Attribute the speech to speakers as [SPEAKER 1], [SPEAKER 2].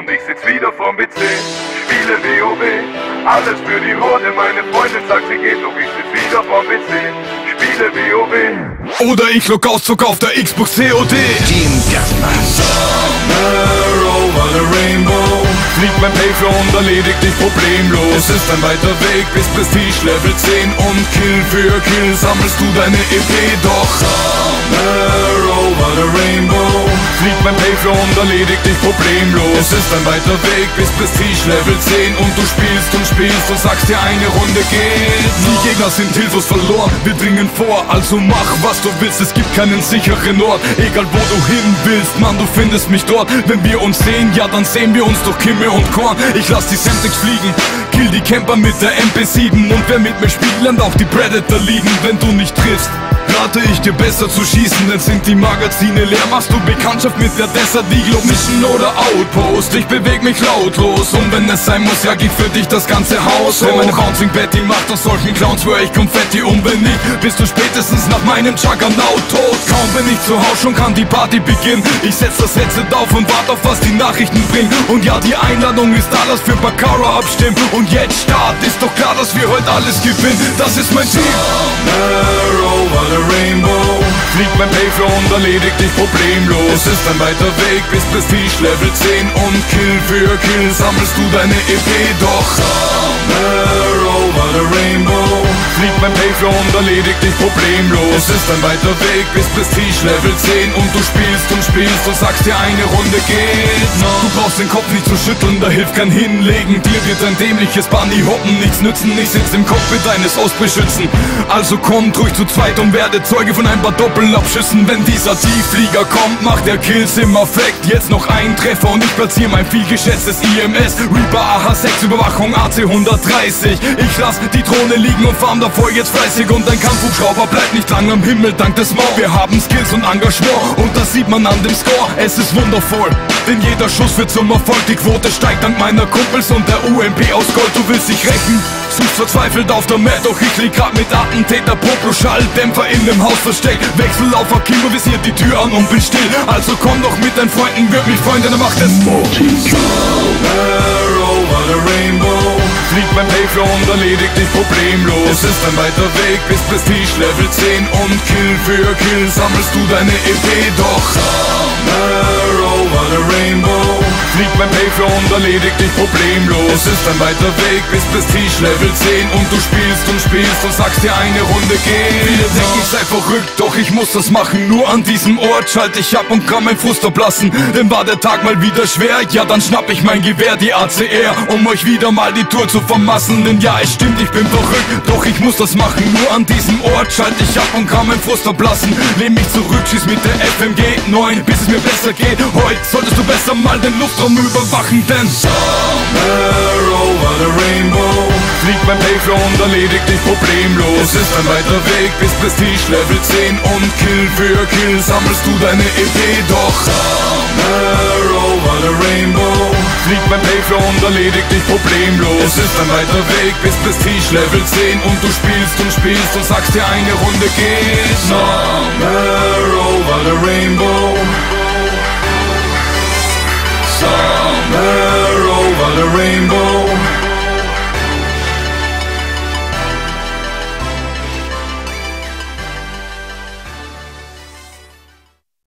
[SPEAKER 1] und ich sitz wieder vorm PC. Spiele WoW, alles für die Horde. Meine Freundin sagt, sie geht, doch ich sitz wieder vorm PC. Spiele WoW.
[SPEAKER 2] Oder ich log aus, zock auf der Xbox COD.
[SPEAKER 3] Team Deathmatch.
[SPEAKER 2] Somewhere over the rainbow fliegt mein Paper und erledigt dich problemlos. Es ist ein weiter Weg bis Prestige Level 10 und Kill für Kill sammelst du deine EP. Doch somewhere over the rainbow fliegt mein Paper und erledigt dich problemlos. Es ist ein weiter Weg bis Prestige Level 10 und du spielst und sagst dir, eine Runde geht. Die Gegner sind hilflos verloren, wir dringen vor, also mach was du willst, es gibt keinen sicheren Ort. Egal wo du hin willst, Mann, du findest mich dort. Wenn wir uns sehen, ja dann sehen wir uns durch Kimme und Korn. Ich lass die Semtex fliegen, kill die Camper mit der MP7. Und wer mit mir spielt, lernt auch die Predator lieben. Wenn du nicht triffst, rate ich dir besser zu schießen, denn sind die Magazine leer, machst du Bekanntschaft mit der Desert Eagle Mission oder Outpost. Ich beweg mich lautlos und wenn es sein muss, jag ich für dich das ganze Haus. Wenn meine Bouncing Betty macht aus solchen Clowns, schwör ich Konfetti und wenn nicht, bist du spätestens nach meinem Juggernaut tot. Kaum bin ich zu Hause, schon kann die Party beginnen. Ich setz das Headset auf und warte auf, was die Nachrichten bringen. Und ja, die Einladung ist da, lass für Baccarat abstimmen. Und jetzt Start, ist doch klar, dass wir heute alles gewinnen. Das ist mein Team. Somewhere over the rainbow fliegt mein Paper und erledigt dich problemlos. Es ist ein weiter Weg bis Prestige Level 10 und Kill für Kill sammelst du deine EP. Doch somewhere over the rainbow fliegt mein Paper und erledigt dich problemlos. Es ist ein weiter Weg bis Prestige Level 10 und du spielst und sagst dir, eine Runde geht noch. Du brauchst den Kopf nicht zu schütteln, da hilft kein Hinlegen. Dir wird ein dämliches Bunny hoppen nichts nützen. Ich sitz im Cockpit eines Ausbeschützen. Also kommt ruhig zu zweit und werde Zeuge von ein paar Doppelabschüssen. Wenn dieser Tiefflieger kommt, macht der Kills im Affekt. Jetzt noch ein Treffer und ich platziere mein vielgeschätztes IMS. Reaper AH6 Überwachung AC 130. Ich lass die Drohne liegen und farm davor jetzt fleißig. Und ein Kampfhubschrauber bleibt nicht lang am Himmel dank des Maul. Wir haben Skills und Engagement und das sieht man an dem Score. Es ist wundervoll, denn jeder Schuss wird zum Erfolg. Die Quote steigt dank meiner Kumpels und der UMP aus Gold. Du willst dich rächen, suchst verzweifelt auf der Map. Doch ich lieg grad mit Attentäter Poplo Schalldämpfer in dem Haus versteckt. Wechsel auf Akimo, visiert die Tür an und bin still. Also komm doch mit deinen Freunden, würd mich freuen, denn er macht es. Somewhere over the rainbow fliegt mein Paper und erledigt dich problemlos. Es ist ein weiter Weg bis Prestige Level 10 und Kill für Kill sammelst du deine EP. Doch somewhere over the rainbow fliegt mein Paper und erledigt dich problemlos. Es ist ein weiter Weg bis Prestige Level 10 und du spielst und sagst dir, eine Runde geht. Viele denken, ich sei verrückt, doch ich muss das machen. Nur an diesem Ort schalte ich ab und kann mein Frust ablassen. Denn war der Tag mal wieder schwer, ja dann schnapp ich mein Gewehr, die ACR, um euch wieder mal die Tour zu vermassen. Denn ja, es stimmt, ich bin verrückt, doch ich muss das machen. Nur an diesem Ort schalte ich ab und kann mein Frust ablassen. Lehn mich zurück, schieß mit der FMG 9, bis es mir besser geht. Heute solltest du besser mal den Luftraum überwachen, denn somewhere over the rainbow fliegt mein Paper und erledigt dich problemlos. Es ist ein weiter Weg bis Prestige Level 10 und Kill für Kill sammelst du deine EP. Doch somewhere over the rainbow fliegt mein Paper und erledigt dich problemlos. Es ist ein weiter Weg bis Prestige Level 10 und du spielst und sagst dir, eine Runde geht. Somewhere over the rainbow, somewhere over the rainbow.